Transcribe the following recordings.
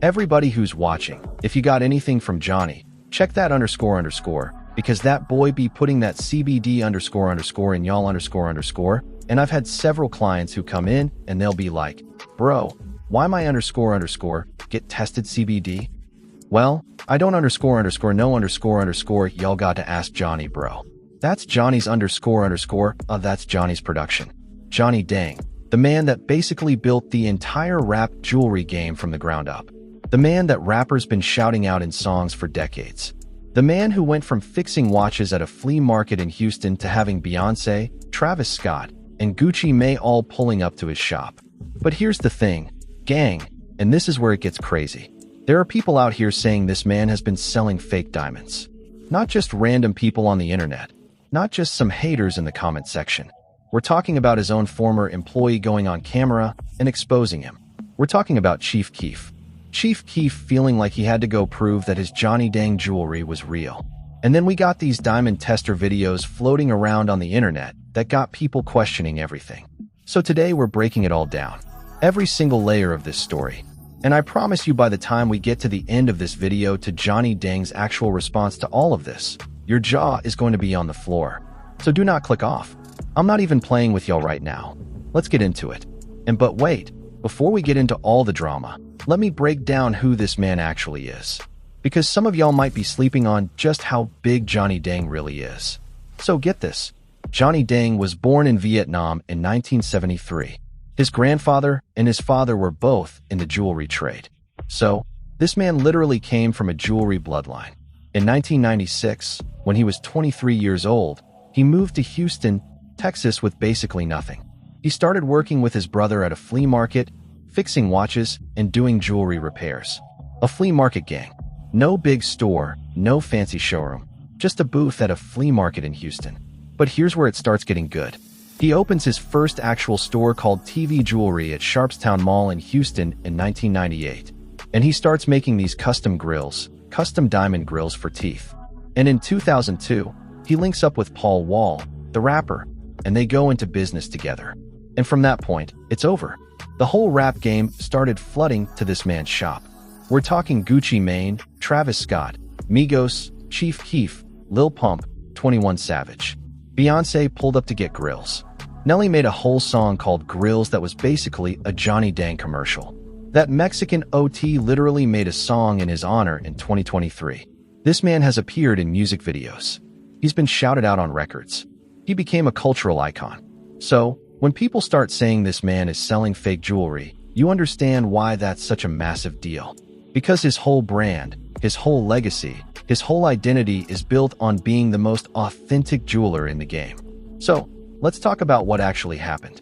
Everybody who's watching, if you got anything from Johnny, check that __, because that boy be putting that CBD __ in y'all __, and I've had several clients who come in and they'll be like, bro, why my __, get tested CBD? Well, I don't __ no __, y'all got to ask Johnny, bro. That's Johnny's __, that's Johnny's production. Johnny Dang, the man that basically built the entire rap jewelry game from the ground up. The man that rappers been shouting out in songs for decades. The man who went from fixing watches at a flea market in Houston to having Beyoncé, Travis Scott, and Gucci Mane all pulling up to his shop. But here's the thing, gang, and this is where it gets crazy. There are people out here saying this man has been selling fake diamonds. Not just random people on the internet. Not just some haters in the comment section. We're talking about his own former employee going on camera and exposing him. We're talking about Chief Keef. Chief Keef feeling like he had to go prove that his Johnny Dang jewelry was real. And then we got these diamond tester videos floating around on the internet that got people questioning everything. So today we're breaking it all down. Every single layer of this story. And I promise you by the time we get to the end of this video to Johnny Dang's actual response to all of this, your jaw is going to be on the floor. So do not click off. I'm not even playing with y'all right now. Let's get into it. But wait, before we get into all the drama, let me break down who this man actually is. Because some of y'all might be sleeping on just how big Johnny Dang really is. So get this. Johnny Dang was born in Vietnam in 1973. His grandfather and his father were both in the jewelry trade. So, this man literally came from a jewelry bloodline. In 1996, when he was 23 years old, he moved to Houston, Texas with basically nothing. He started working with his brother at a flea market, fixing watches and doing jewelry repairs. A flea market gang. No big store, no fancy showroom, just a booth at a flea market in Houston. But here's where it starts getting good. He opens his first actual store called TV Jewelry at Sharpstown Mall in Houston in 1998. And he starts making these custom grills, custom diamond grills for teeth. And in 2002, he links up with Paul Wall, the rapper, and they go into business together. And from that point, it's over. The whole rap game started flooding to this man's shop. We're talking Gucci Mane, Travis Scott, Migos, Chief Keef, Lil Pump, 21 Savage. Beyoncé pulled up to get grills. Nelly made a whole song called Grills that was basically a Johnny Dang commercial. That Mexican OT literally made a song in his honor in 2023. This man has appeared in music videos. He's been shouted out on records. He became a cultural icon. So, when people start saying this man is selling fake jewelry, you understand why that's such a massive deal. Because his whole brand, his whole legacy, his whole identity is built on being the most authentic jeweler in the game. So, let's talk about what actually happened.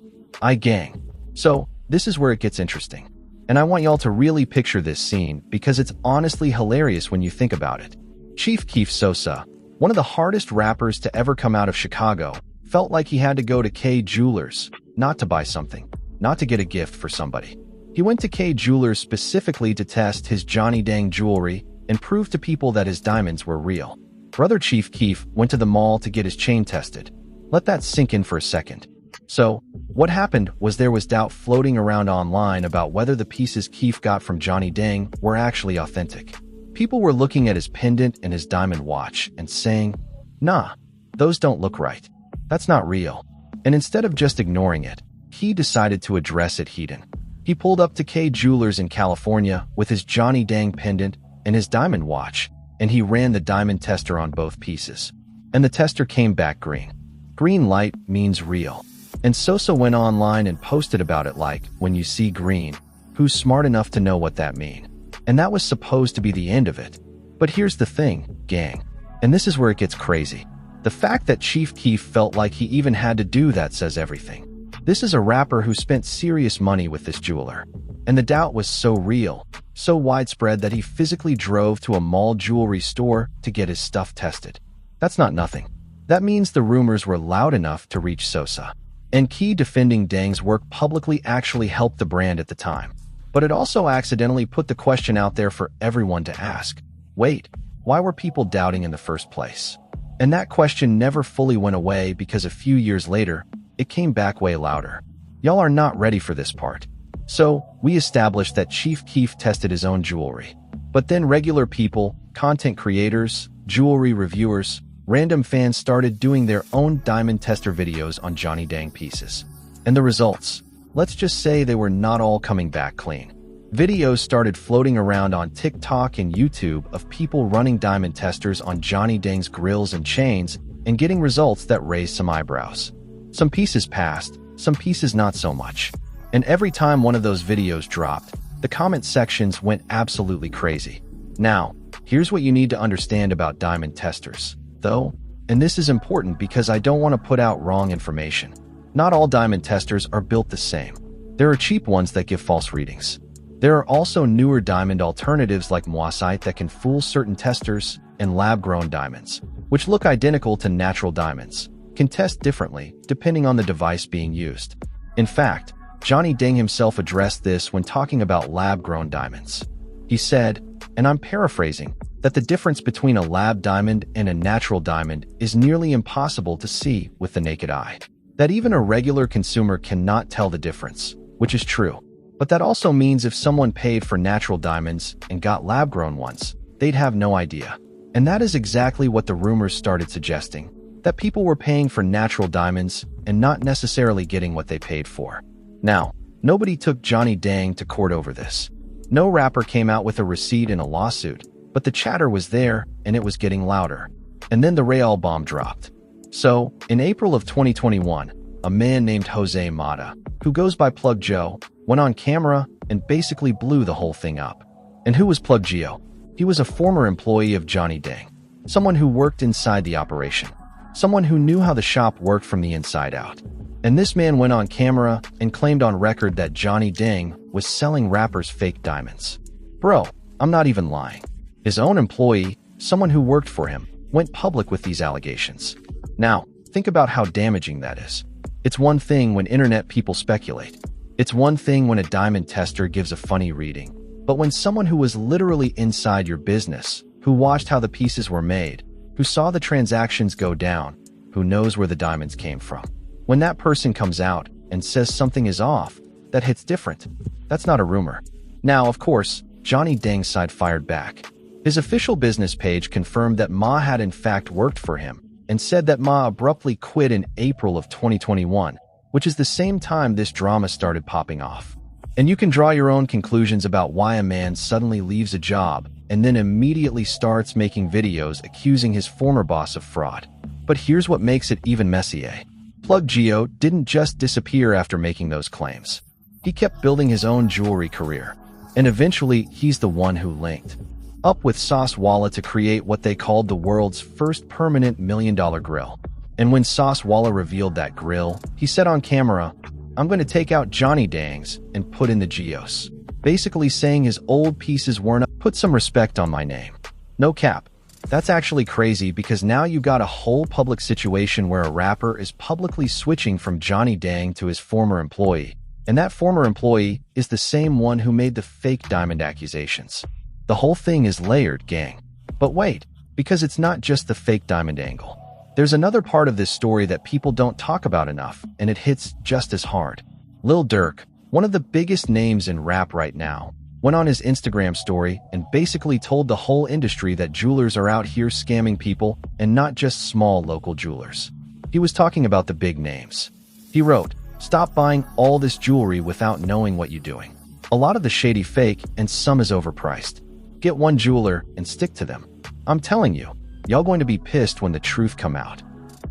Gang. So, this is where it gets interesting. And I want y'all to really picture this scene because it's honestly hilarious when you think about it. Chief Keef Sosa, one of the hardest rappers to ever come out of Chicago, felt like he had to go to Kay Jewelers, not to buy something, not to get a gift for somebody. He went to Kay Jewelers specifically to test his Johnny Dang jewelry and prove to people that his diamonds were real. Brother Chief Keef went to the mall to get his chain tested. Let that sink in for a second. So, what happened was there was doubt floating around online about whether the pieces Keef got from Johnny Dang were actually authentic. People were looking at his pendant and his diamond watch and saying, nah, those don't look right. That's not real. And instead of just ignoring it, he decided to address it head-on. He pulled up to Kay Jewelers in California with his Johnny Dang pendant and his diamond watch, and he ran the diamond tester on both pieces. And the tester came back green. Green light means real. And Sosa went online and posted about it like, when you see green, who's smart enough to know what that mean? And that was supposed to be the end of it. But here's the thing, gang. And this is where it gets crazy. The fact that Chief Keef felt like he even had to do that says everything. This is a rapper who spent serious money with this jeweler. And the doubt was so real, so widespread that he physically drove to a mall jewelry store to get his stuff tested. That's not nothing. That means the rumors were loud enough to reach Sosa. And Key defending Dang's work publicly actually helped the brand at the time. But it also accidentally put the question out there for everyone to ask. Wait, why were people doubting in the first place? And that question never fully went away because a few years later, it came back way louder. Y'all are not ready for this part. So, we established that Chief Keef tested his own jewelry. But then regular people, content creators, jewelry reviewers, random fans started doing their own diamond tester videos on Johnny Dang pieces. And the results? Let's just say they were not all coming back clean. Videos started floating around on TikTok and YouTube of people running diamond testers on Johnny Dang's grills and chains and getting results that raised some eyebrows. Some pieces passed, some pieces not so much. And every time one of those videos dropped, the comment sections went absolutely crazy. Now, here's what you need to understand about diamond testers, though, and this is important because I don't want to put out wrong information. Not all diamond testers are built the same. There are cheap ones that give false readings. There are also newer diamond alternatives like moisite that can fool certain testers, and lab-grown diamonds, which look identical to natural diamonds, can test differently depending on the device being used. In fact, Johnny Dang himself addressed this when talking about lab-grown diamonds. He said, and I'm paraphrasing, that the difference between a lab diamond and a natural diamond is nearly impossible to see with the naked eye. That even a regular consumer cannot tell the difference, which is true. But that also means if someone paid for natural diamonds and got lab-grown ones, they'd have no idea. And that is exactly what the rumors started suggesting, that people were paying for natural diamonds and not necessarily getting what they paid for. Now, nobody took Johnny Dang to court over this. No rapper came out with a receipt in a lawsuit, but the chatter was there and it was getting louder. And then the Real bomb dropped. So, in April of 2021, a man named Jose Mata, who goes by Plug Joe, went on camera and basically blew the whole thing up. And who was Plug Gio? He was a former employee of Johnny Dang, someone who worked inside the operation, someone who knew how the shop worked from the inside out. And this man went on camera and claimed on record that Johnny Dang was selling rappers fake diamonds. Bro, I'm not even lying. His own employee, someone who worked for him, went public with these allegations. Now, think about how damaging that is. It's one thing when internet people speculate. It's one thing when a diamond tester gives a funny reading. But when someone who was literally inside your business, who watched how the pieces were made, who saw the transactions go down, who knows where the diamonds came from, when that person comes out and says something is off, that hits different. That's not a rumor. Now, of course, Johnny Dang's side fired back. His official business page confirmed that Ma had in fact worked for him and said that Ma abruptly quit in April of 2021, which is the same time this drama started popping off. And you can draw your own conclusions about why a man suddenly leaves a job and then immediately starts making videos accusing his former boss of fraud. But here's what makes it even messier. Plug Gio didn't just disappear after making those claims. He kept building his own jewelry career, and eventually he's the one who linked up with Sauce Wallah to create what they called the world's first permanent $1 million grill. And when Sauce Wallah revealed that grill, he said on camera, "I'm going to take out Johnny Dang's and put in the Gios," basically saying his old pieces weren't up. Put some respect on my name. No cap. That's actually crazy because now you got a whole public situation where a rapper is publicly switching from Johnny Dang to his former employee, and that former employee is the same one who made the fake diamond accusations. The whole thing is layered, gang. But wait, because it's not just the fake diamond angle. There's another part of this story that people don't talk about enough, and it hits just as hard. Lil Durk, one of the biggest names in rap right now, went on his Instagram story and basically told the whole industry that jewelers are out here scamming people and not just small local jewelers. He was talking about the big names. He wrote, "Stop buying all this jewelry without knowing what you're doing. A lot of the shady fake and some is overpriced. Get one jeweler and stick to them. I'm telling you, y'all going to be pissed when the truth come out."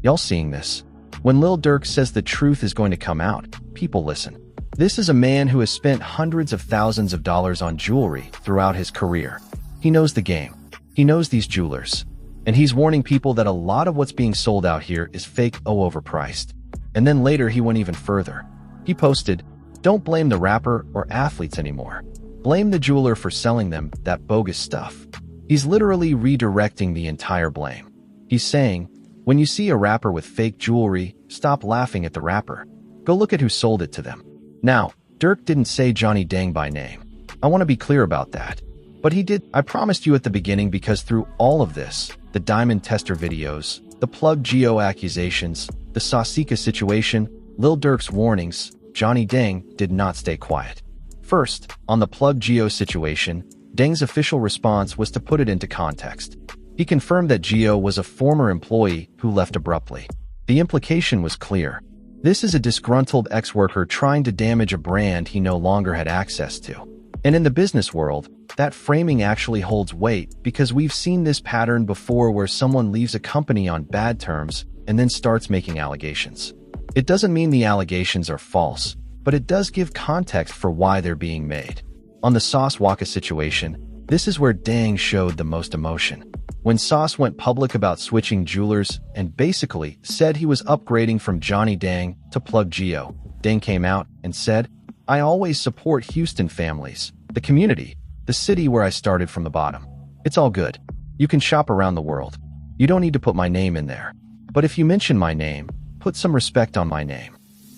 Y'all seeing this? When Lil Durk says the truth is going to come out, people listen. This is a man who has spent hundreds of thousands of dollars on jewelry throughout his career. He knows the game. He knows these jewelers. And he's warning people that a lot of what's being sold out here is fake or overpriced. And then later he went even further. He posted, "Don't blame the rapper or athletes anymore. Blame the jeweler for selling them that bogus stuff." He's literally redirecting the entire blame. He's saying, when you see a rapper with fake jewelry, stop laughing at the rapper. Go look at who sold it to them. Now, Durk didn't say Johnny Dang by name. I want to be clear about that. But he did. I promised you at the beginning because through all of this, the diamond tester videos, the Plug Gio accusations, the Saucika situation, Lil Durk's warnings, Johnny Dang did not stay quiet. First, on the Plug Geo situation, Deng's official response was to put it into context. He confirmed that Geo was a former employee who left abruptly. The implication was clear. This is a disgruntled ex-worker trying to damage a brand he no longer had access to. And in the business world, that framing actually holds weight because we've seen this pattern before where someone leaves a company on bad terms and then starts making allegations. It doesn't mean the allegations are false, but it does give context for why they're being made. On the Sauce Walka situation, this is where Deng showed the most emotion. When Sauce went public about switching jewelers and basically said he was upgrading from Johnny Dang to Plug Geo, Deng came out and said, "I always support Houston families, the community, the city where I started from the bottom. It's all good. You can shop around the world. You don't need to put my name in there. But if you mention my name, put some respect on my name."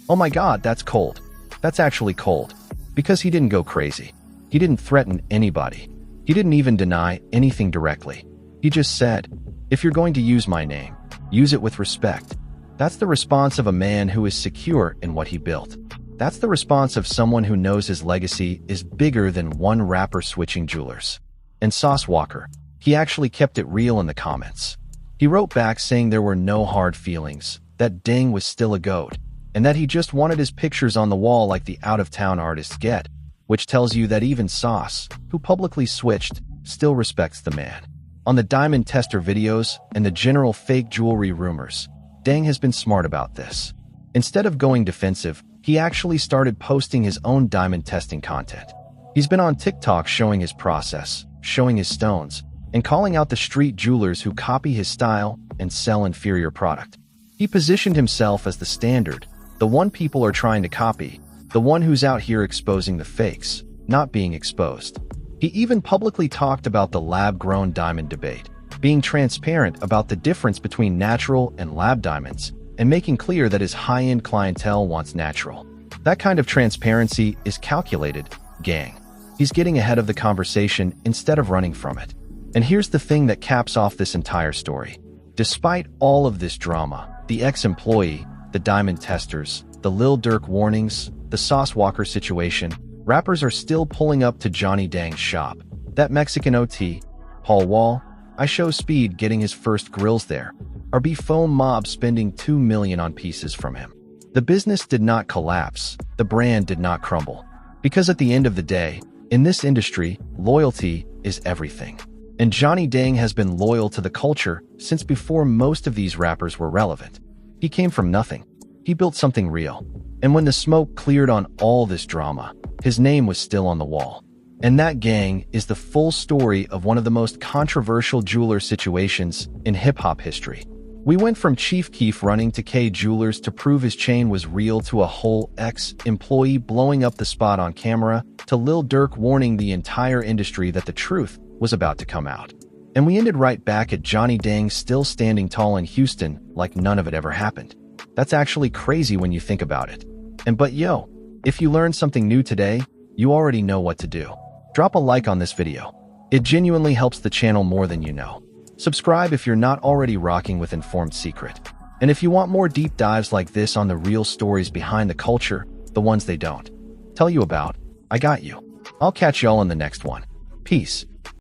Oh my God, that's cold. That's actually cold. Because he didn't go crazy. He didn't threaten anybody. He didn't even deny anything directly. He just said, "If you're going to use my name, use it with respect." That's the response of a man who is secure in what he built. That's the response of someone who knows his legacy is bigger than one rapper switching jewelers. And Sauce Walka, he actually kept it real in the comments. He wrote back saying there were no hard feelings, that Deng was still a goat, and that he just wanted his pictures on the wall like the out-of-town artists get, which tells you that even Sauce, who publicly switched, still respects the man. On the diamond tester videos and the general fake jewelry rumors, Deng has been smart about this. Instead of going defensive, he actually started posting his own diamond testing content. He's been on TikTok showing his process, showing his stones, and calling out the street jewelers who copy his style and sell inferior product. He positioned himself as the standard, the one people are trying to copy, the one who's out here exposing the fakes, not being exposed. He even publicly talked about the lab-grown diamond debate, being transparent about the difference between natural and lab diamonds, and making clear that his high-end clientele wants natural. That kind of transparency is calculated, gang. He's getting ahead of the conversation instead of running from it. And here's the thing that caps off this entire story. Despite all of this drama, the ex-employee, the diamond testers, the Lil Durk warnings, the Sauce Walka situation, rappers are still pulling up to Johnny Dang's shop. That Mexican OT, Paul Wall, I Show Speed getting his first grills there, RB Foam Mob spending $2 million on pieces from him. The business did not collapse, the brand did not crumble. Because at the end of the day, in this industry, loyalty is everything. And Johnny Dang has been loyal to the culture since before most of these rappers were relevant. He came from nothing. He built something real. And when the smoke cleared on all this drama, his name was still on the wall. And that, gang, is the full story of one of the most controversial jeweler situations in hip-hop history. We went from Chief Keef running to K Jewelers to prove his chain was real to a whole ex-employee blowing up the spot on camera to Lil Durk warning the entire industry that the truth was about to come out. And we ended right back at Johnny Dang still standing tall in Houston like none of it ever happened. That's actually crazy when you think about it. And but yo, if you learned something new today, you already know what to do. Drop a like on this video. It genuinely helps the channel more than you know. Subscribe if you're not already rocking with Informed Secret. And if you want more deep dives like this on the real stories behind the culture, the ones they don't tell you about, I got you. I'll catch y'all in the next one. Peace.